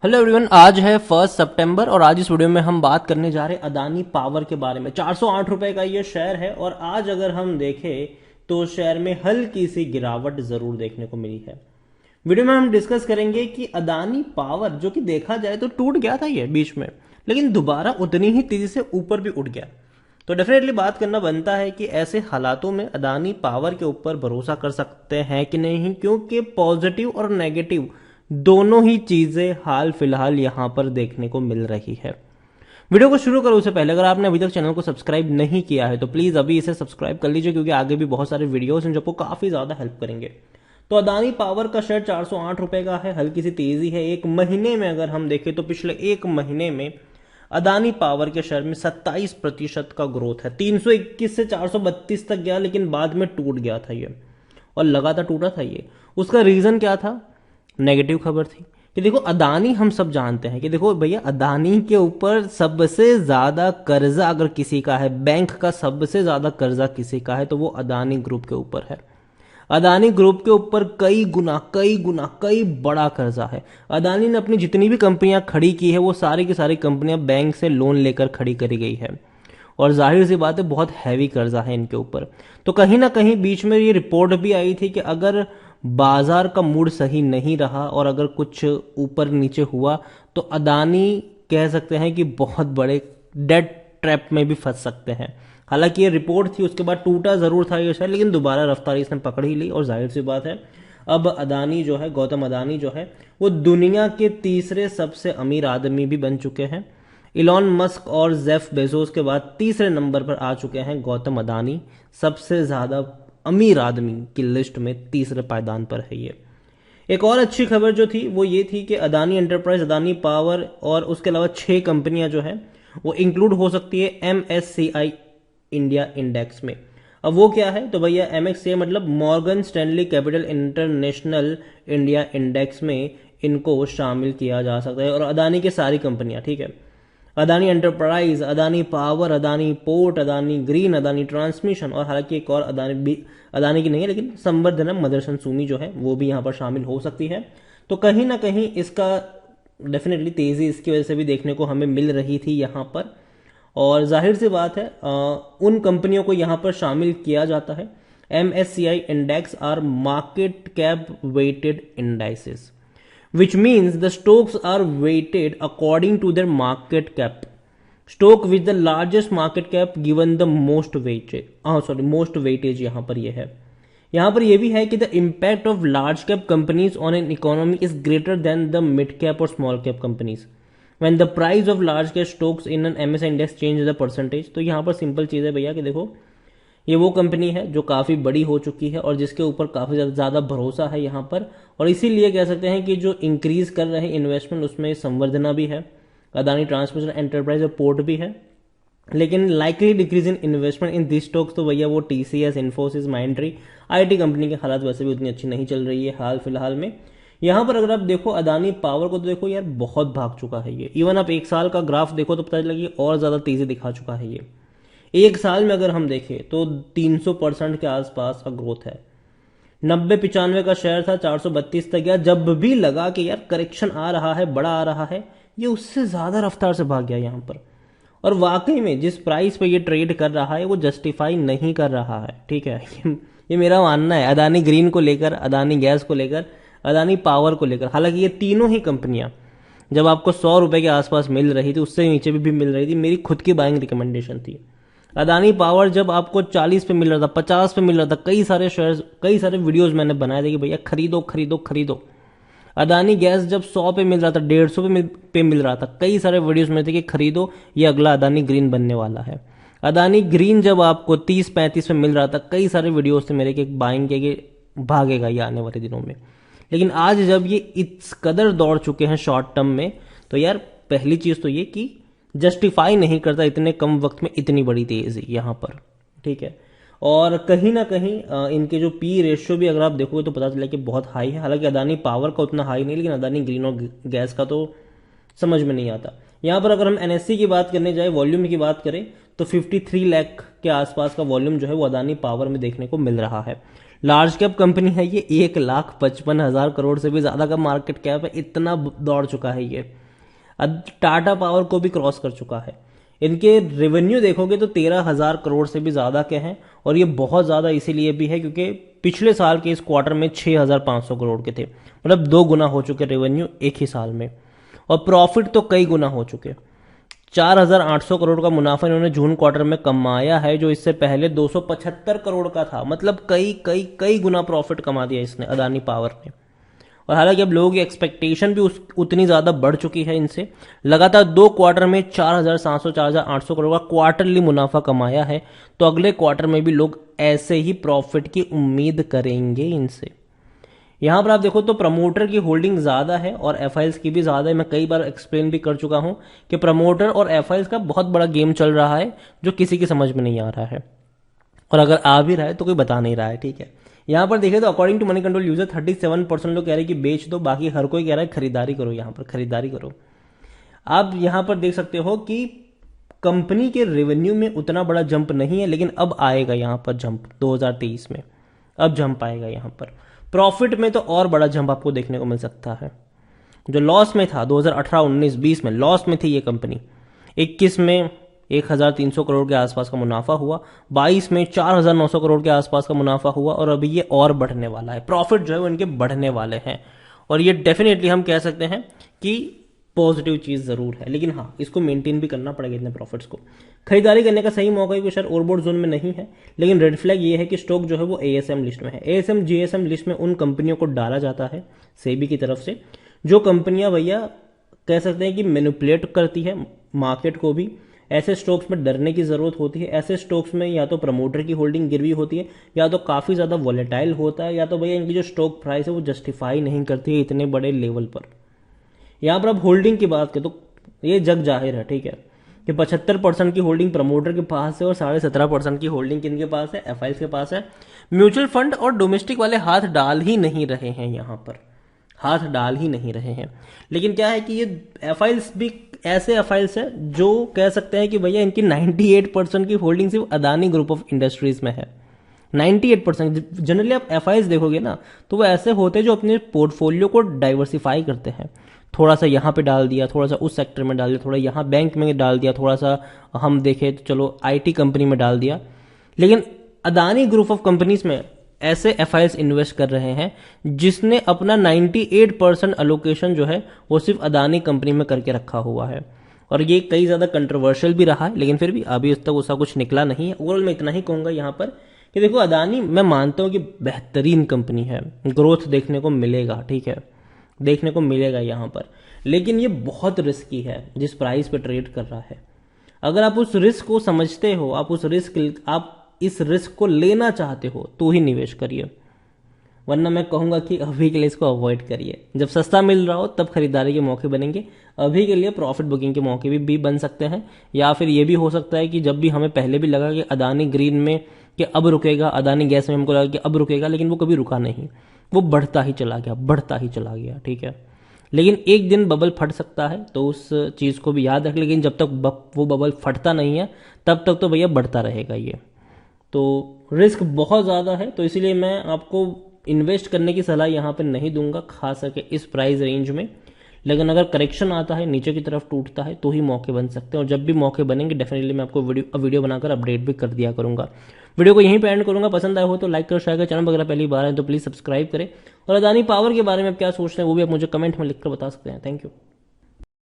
Hello everyone, आज है 1 सितंबर और आज इस वीडियो में हम बात करने जा रहे हैं अदानी पावर के बारे में। 408 रुपए का ये शेयर है और आज अगर हम देखें तो शेयर में हल्की सी गिरावट जरूर देखने को मिली है। वीडियो में हम डिस्कस करेंगे कि अदानी पावर जो कि देखा जाए तो टूट गया था ये बीच में, लेकिन दोबारा उतनी ही तेजी से ऊपर भी उठ गया। तो डेफिनेटली बात करना बनता है कि ऐसे हालातों में अदानी पावर के ऊपर भरोसा कर सकते हैं कि नहीं, क्योंकि पॉजिटिव और नेगेटिव दोनों ही चीजें हाल फिलहाल यहां पर देखने को मिल रही है। वीडियो को शुरू करो उससे पहले अगर आपने अभी तक चैनल को सब्सक्राइब नहीं किया है तो प्लीज अभी इसे सब्सक्राइब कर लीजिए, क्योंकि आगे भी बहुत सारे वीडियोस हैं जो आपको काफी ज्यादा हेल्प करेंगे। तो अदानी पावर का शेयर 408 रुपए का है, हल्की सी तेजी है। एक महीने में अगर हम देखें तो पिछले एक महीने में अदानी पावर के शेयर में 27% का ग्रोथ है। 321 से 432 तक गया, लेकिन बाद में टूट गया था ये और लगातार टूटा था ये। उसका रीजन क्या था? नेगेटिव खबर थी कि देखो अदानी, हम सब जानते हैं कि देखो भैया अदानी के ऊपर सबसे ज्यादा कर्जा अगर किसी का है, बैंक का सबसे ज्यादा कर्जा किसी का है तो वो अदानी ग्रुप के ऊपर है। अदानी ग्रुप के ऊपर कई बड़ा कर्जा है। अदानी ने अपनी जितनी भी कंपनियां खड़ी की है वो सारी की सारी कंपनियां बैंक से लोन लेकर खड़ी करी गई है और जाहिर सी बात है बहुत हैवी कर्जा है इनके ऊपर। तो कहीं ना कहीं बीच में ये रिपोर्ट भी आई थी कि अगर बाजार का मूड सही नहीं रहा और अगर कुछ ऊपर नीचे हुआ तो अदानी कह सकते हैं कि बहुत बड़े डेट ट्रैप में भी फंस सकते हैं। हालांकि ये रिपोर्ट थी, उसके बाद टूटा जरूर था ये शेयर, लेकिन दोबारा रफ्तार इसने पकड़ ही ली और जाहिर सी बात है अब अदानी जो है, गौतम अदानी जो है, वो दुनिया के तीसरे सबसे अमीर आदमी भी बन चुके हैं। इलॉन मस्क और जेफ बेजोस के बाद तीसरे नंबर पर आ चुके हैं गौतम अदानी। सबसे ज्यादा अमीर आदमी की लिस्ट में तीसरे पायदान पर है ये। एक और अच्छी खबर जो थी वो ये थी कि अदानी एंटरप्राइज, अदानी पावर और उसके अलावा 6 कंपनियां जो है वो इंक्लूड हो सकती है MSCI इंडिया इंडेक्स में। अब वो क्या है? तो भैया MSCI मतलब Morgan Stanley capital international India index में इनको शामिल किया जा सकता है। और अदानी की सारी कंपनियां, ठीक है, Adani enterprise, Adani power, Adani port, Adani green, Adani transmission और हालांकि एक और अदानी भी, अदानी की नहीं है लेकिन संवर्धना मदरसन सूमी जो है वो भी यहां पर शामिल हो सकती है। तो कहीं ना कहीं इसका डेफिनेटली तेजी इसकी वजह से भी देखने को हमें मिल रही थी यहां पर। और जाहिर सी बात है उन कंपनियों को यहां पर शामिल किया जाता है। MSCI index are market cap weighted indices, which means the stocks are weighted according to their market cap. Stock with the largest market cap given the most weightage, most weightage यहाँ पर ये है। यहाँ पर ये भी है कि the impact of large cap companies on an economy is greater than the mid cap or small cap companies. When the price of large cap stocks in an MSCI index changes the percentage, तो यहाँ पर simple चीज़ है भैया कि देखो ये वो company है जो काफ़ी बड़ी हो चुकी है और जिसके ऊपर काफ़ी ज़्यादा भरोसा है यहाँ पर, और इसीलिए कह सकते हैं कि जो इंक्रीज कर रहे हैं इन्वेस्टमेंट उसमें संवर्धना भी है, अदानी ट्रांसमिशन एंटरप्राइज और पोर्ट भी है। लेकिन likely decrease in investment in this stocks तो भैया वो TCS, Infosys, Mindtree, IT company के हालात वैसे भी उतनी अच्छी नहीं चल रही है हाल फिलहाल में। यहाँ पर अगर आप देखो अदानी पावर को तो देखो यार बहुत भाग चुका है ये। इवन आप एक साल का ग्राफ देखो तो पता चलेगा और ज़्यादा तेज़ी दिखा चुका है ये। एक साल में अगर हम देखें तो 300% के आसपास का ग्रोथ है। 90-95 का शेयर था, 432 तक गया। जब भी लगा कि यार करेक्शन आ रहा है, बड़ा आ रहा है, ये उससे ज्यादा रफ्तार से भाग गया यहां पर। और वाकई में जिस प्राइस पे ये ट्रेड कर रहा है वो जस्टिफाई नहीं कर रहा है, ठीक है। ये मेरा मानना है अदानी ग्रीन को लेकर, अदानी गैस को लेकर, अदानी पावर को लेकर। हालांकि ये तीनों ही कंपनियां जब आपको 100 रुपए के आसपास मिल रही थी, उससे नीचे भी मिल रही थी, मेरी खुद की बाइंग रिकमेंडेशन थी। अदानी पावर जब आपको 40 पे मिल रहा था, 50 पे मिल रहा था, कई सारे शेयर्स, कई सारे वीडियोस मैंने बनाए थे कि भैया खरीदो खरीदो खरीदो। अदानी गैस जब 100 पे मिल रहा था, 150 पे मिल रहा था, कई सारे वीडियोस में थे कि खरीदो, ये अगला अदानी ग्रीन बनने वाला है। अदानी ग्रीन जब आपको 30-35 पे मिल रहा था, कई सारे वीडियोस थे मेरे कि बाइंग के भागेगा ये आने वाले दिनों में। लेकिन आज जब ये इस कदर दौड़ चुके हैं शॉर्ट टर्म में, तो यार पहली चीज तो ये कि जस्टिफाई नहीं करता इतने कम वक्त में इतनी बड़ी तेजी यहां पर, ठीक है। और कहीं ना कहीं इनके जो पी रेशियो भी अगर आप देखोगे तो पता चला कि बहुत हाई है। हालांकि अदानी पावर का उतना हाई नहीं, लेकिन अदानी ग्रीन और गैस का तो समझ में नहीं आता। यहाँ पर अगर हम NSE की बात करने जाए, वॉल्यूम की बात करें तो 53 लाख के आसपास का वॉल्यूम जो है वो अदानी पावर में देखने को मिल रहा है। लार्ज कैप कंपनी है ये, 1,55,000 करोड़ से भी ज्यादा का मार्केट कैप है, इतना दौड़ चुका है ये। टाटा पावर को भी क्रॉस कर चुका है। इनके रेवेन्यू देखोगे तो 13,000 करोड़ से भी ज्यादा के हैं, और ये बहुत ज्यादा इसीलिए भी है क्योंकि पिछले साल के इस क्वार्टर में 6,500 करोड़ के थे, मतलब 2 गुना हो चुके रेवेन्यू एक ही साल में, और प्रॉफिट तो कई गुना हो चुके। 4,800 करोड़ का मुनाफा इन्होंने जून क्वार्टर में कमाया है, जो इससे पहले 275 करोड़ का था, मतलब कई कई कई गुना प्रॉफिट कमा दिया इसने अदानी पावर ने। और हालांकि अब लोगों की एक्सपेक्टेशन भी उतनी ज्यादा बढ़ चुकी है इनसे। लगातार 2 क्वार्टर में 4,700 4,800 करोड़ का क्वार्टरली मुनाफा कमाया है, तो अगले क्वार्टर में भी लोग ऐसे ही प्रॉफिट की उम्मीद करेंगे इनसे। यहां पर आप देखो तो प्रमोटर की होल्डिंग ज्यादा है और एफआईएल्स की भी ज्यादा है। मैं कई बार एक्सप्लेन भी कर चुका हूं कि प्रमोटर और एफआईएल्स का बहुत बड़ा गेम चल रहा है, जो किसी की समझ में नहीं आ रहा है, और अगर आ भी रहा है तो कोई बता नहीं रहा है, ठीक है। यहां पर देखें तो according to Moneycontrol user 37% लोग कह रहे हैं कि बेच दो, बाकी हर कोई कह रहा है खरीदारी करो, यहां पर खरीदारी करो। आप यहां पर देख सकते हो कि कंपनी के रेवेन्यू में उतना बड़ा जंप नहीं है, लेकिन अब आएगा यहां पर जंप 2023 में, अब जंप आएगा यहां पर। प्रॉफिट में तो और बड़ा जंप आपको देखने को मिल सकता है। जो लॉस में था 2018, 19, 20 में लॉस में थी ये कंपनी, 21 में 1,300 करोड़ के आसपास का मुनाफा हुआ, 22 में 4,900 करोड़ के आसपास का मुनाफा हुआ, और अभी ये और बढ़ने वाला है। प्रॉफिट जो है वो इनके बढ़ने वाले हैं, और ये डेफिनेटली हम कह सकते हैं कि पॉजिटिव चीज जरूर है, लेकिन हाँ इसको मेंटेन भी करना पड़ेगा इतने प्रॉफिट्स को। खरीदारी करने का सही मौका है शायद ओवरबोट जोन में नहीं है, लेकिन रेड फ्लैग ये है कि स्टॉक जो है वो एएसएम लिस्ट में है। एएसएम जीएसएम लिस्ट में उन कंपनियों को डाला जाता है सेबी की तरफ से, जो कंपनियां भैया कह सकते हैं कि मैनिपुलेट करती है मार्केट को भी। ऐसे स्टॉक्स में डरने की जरूरत होती है। ऐसे स्टॉक्स में या तो प्रमोटर की होल्डिंग गिरवी होती है, या तो काफी ज्यादा वॉलेटाइल होता है, या तो भैया इनकी जो स्टॉक प्राइस है वो जस्टिफाई नहीं करती है इतने बड़े लेवल पर। यहां पर अब होल्डिंग की बात करें तो ये जग जाहिर है, ठीक है, कि 75% की होल्डिंग प्रमोटर के पास है और 17.5% की होल्डिंग किनके पास है, एफआईएल्स के पास है। म्यूचुअल फंड और डोमेस्टिक वाले हाथ डाल ही नहीं रहे हैं, यहां पर हाथ डाल ही नहीं रहे हैं। लेकिन क्या है कि ये एफआईएल्स भी ऐसे एफआईएल्स है जो कह सकते हैं कि भैया इनकी 98% की होल्डिंग सिर्फ अदानी ग्रुप ऑफ इंडस्ट्रीज में है। 98%। जनरली आप एफआईएल्स देखोगे ना तो वो ऐसे होते हैं जो अपने पोर्टफोलियो को डाइवर्सिफाई करते हैं। थोड़ा सा यहाँ पे डाल दिया, थोड़ा सा उस सेक्टर में डाल दिया, थोड़ा यहाँ बैंक में डाल दिया, थोड़ा सा हम देखें तो चलो आईटी कंपनी में डाल दिया। लेकिन अदानी ग्रुप ऑफ कंपनीज में ऐसे एफआईएल्स इन्वेस्ट कर रहे हैं जिसने अपना 98% अलोकेशन जो है वो सिर्फ अदानी कंपनी में करके रखा हुआ है। और ये कई ज्यादा कंट्रोवर्शियल भी रहा है, लेकिन फिर भी अभी तक उसका कुछ निकला नहीं है। ओवरऑल मैं इतना ही कहूंगा यहाँ पर कि देखो अदानी मैं मानता हूं कि बेहतरीन कंपनी है, ग्रोथ देखने को मिलेगा, ठीक है, देखने को मिलेगा यहाँ पर, लेकिन ये बहुत रिस्की है जिस प्राइस पे ट्रेड कर रहा है। अगर आप उस रिस्क को समझते हो, आप इस रिस्क को लेना चाहते हो तो ही निवेश करिए, वरना मैं कहूंगा कि अभी के लिए इसको अवॉइड करिए। जब सस्ता मिल रहा हो तब खरीदारी के मौके बनेंगे, अभी के लिए प्रॉफिट बुकिंग के मौके भी बन सकते हैं। या फिर ये भी हो सकता है कि जब भी हमें पहले भी लगा कि अदानी ग्रीन में कि अब रुकेगा, अदानी गैस में हमको लगा कि अब रुकेगा, लेकिन वो कभी रुका नहीं, वो बढ़ता ही चला गया, बढ़ता ही चला गया, ठीक है। लेकिन एक दिन बबल फट सकता है, तो उस चीज को भी याद रख। लेकिन जब तक वो बबल फटता नहीं है तब तक तो भैया बढ़ता रहेगा ये। तो रिस्क बहुत ज्यादा है, तो इसीलिए मैं आपको इन्वेस्ट करने की सलाह यहाँ पे नहीं दूंगा, खास करके इस प्राइस रेंज में। लेकिन अगर करेक्शन आता है, नीचे की तरफ टूटता है, तो ही मौके बन सकते हैं। और जब भी मौके बनेंगे डेफिनेटली मैं आपको वीडियो बनाकर अपडेट भी कर दिया करूंगा। वीडियो को यहीं पे एंड करूंगा। पसंद आया हो तो लाइक करो, शेयर करो, चैनल वगैरह पहली बार है तो प्लीज सब्सक्राइब करें। और अदानी पावर के बारे में आप क्या सोचते हैं वो भी आप मुझे कमेंट में लिखकर बता सकते हैं। Thank you.